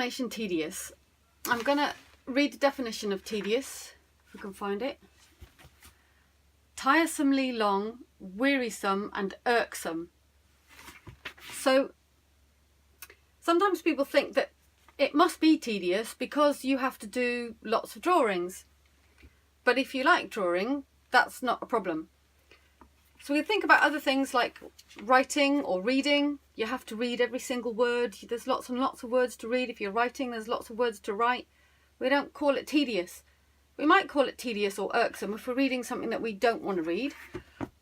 animation tedious? I'm going to read the definition of tedious, if we can find it. Tiresomely long, wearisome and irksome. So sometimes people think that it must be tedious because you have to do lots of drawings. But if you like drawing, that's not a problem. So we think about other things like writing or reading. You have to read every single word. There's lots and lots of words to read. If you're writing, there's lots of words to write. We don't call it tedious. We might call it tedious or irksome if we're reading something that we don't want to read,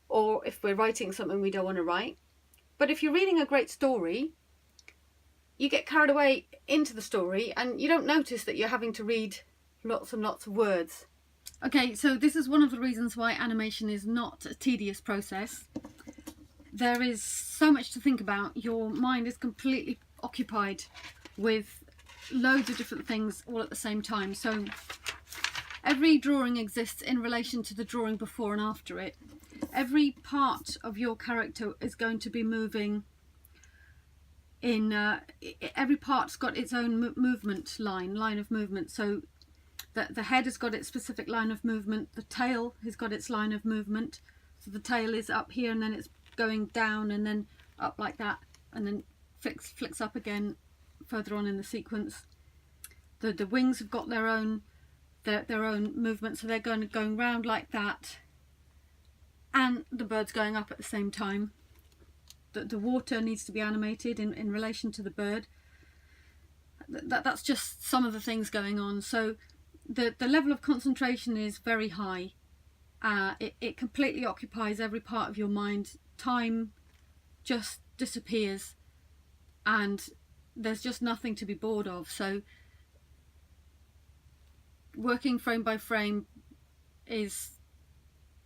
or if we're writing something we don't want to write. But if you're reading a great story, you get carried away into the story and you don't notice that you're having to read lots and lots of words. Okay, so this is one of the reasons why animation is not a tedious process. There is so much to think about. Your mind is completely occupied with loads of different things all at the same time. So every drawing exists in relation to the drawing before and after it. Every part of your character is going to be moving in, every part's got its own movement line of movement. So the head has got its specific line of movement, the tail has got its line of movement. So the tail is up here and then it's going down and then up like that, and then flicks up again further on in the sequence. The wings have got their own movement, so they're going round like that, and the bird's going up at the same time. The water needs to be animated in relation to the bird. That's just some of the things going on. So the level of concentration is very high. It completely occupies every part of your mind. Time just disappears and there's just nothing to be bored of. So working frame by frame is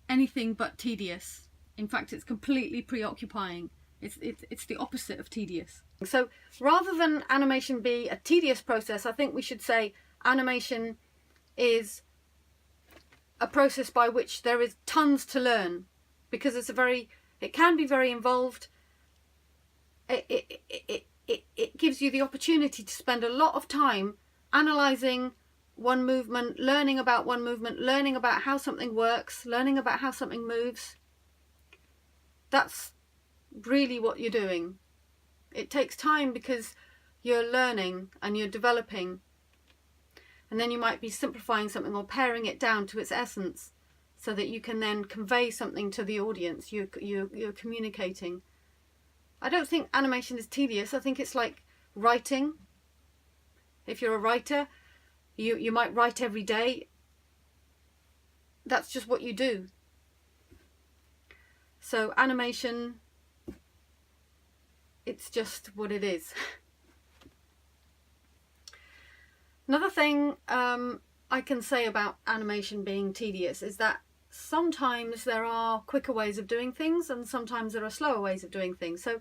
anything but tedious. In fact, it's completely preoccupying. It's the opposite of tedious. So rather than animation be a tedious process, I think we should say animation is a process by which there is tons to learn, because it can be very involved. It gives you the opportunity to spend a lot of time analysing one movement, learning about one movement, learning about how something works, learning about how something moves. That's really what you're doing. It takes time because you're learning and you're developing, and then you might be simplifying something or paring it down to its essence so that you can then convey something to the audience. You're communicating. I don't think animation is tedious. I think it's like writing. If you're a writer, you might write every day. That's just what you do. So animation, it's just what it is. Another thing I can say about animation being tedious is that sometimes there are quicker ways of doing things and sometimes there are slower ways of doing things. So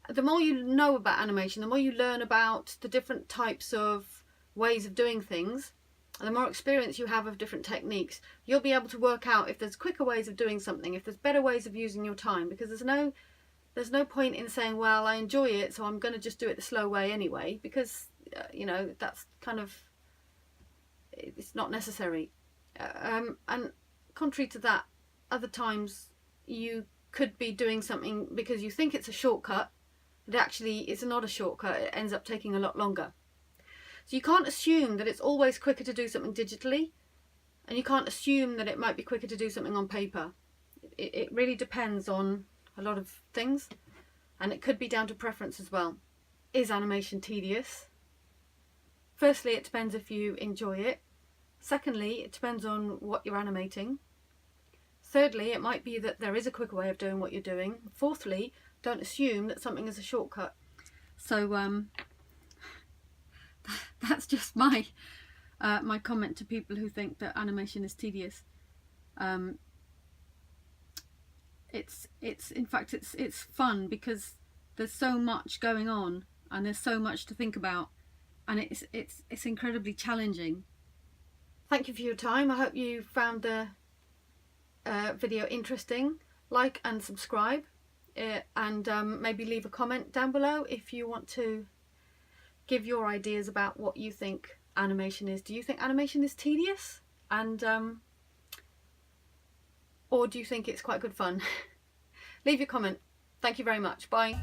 the more you know about animation, the more you learn about the different types of ways of doing things, and the more experience you have of different techniques, you'll be able to work out if there's quicker ways of doing something, if there's better ways of using your time, because there's no point in saying, well, I enjoy it, so I'm going to just do it the slow way anyway, because that's kind of, it's not necessary. And contrary to that, other times you could be doing something because you think it's a shortcut, but actually it's not a shortcut. It ends up taking a lot longer. So you can't assume that it's always quicker to do something digitally, and you can't assume that it might be quicker to do something on paper. It really depends on a lot of things, and it could be down to preference as well. Is animation tedious? Firstly, it depends if you enjoy it. Secondly, it depends on what you're animating. Thirdly, it might be that there is a quicker way of doing what you're doing. Fourthly, don't assume that something is a shortcut. So that's just my comment to people who think that animation is tedious. It's in fact it's fun because there's so much going on and there's so much to think about, and it's incredibly challenging. Thank you for your time. I hope you found the video interesting. Like and subscribe, and maybe leave a comment down below if you want to give your ideas about what you think animation is. Do you think animation is tedious? And or do you think it's quite good fun? Leave your comment. Thank you very much. Bye.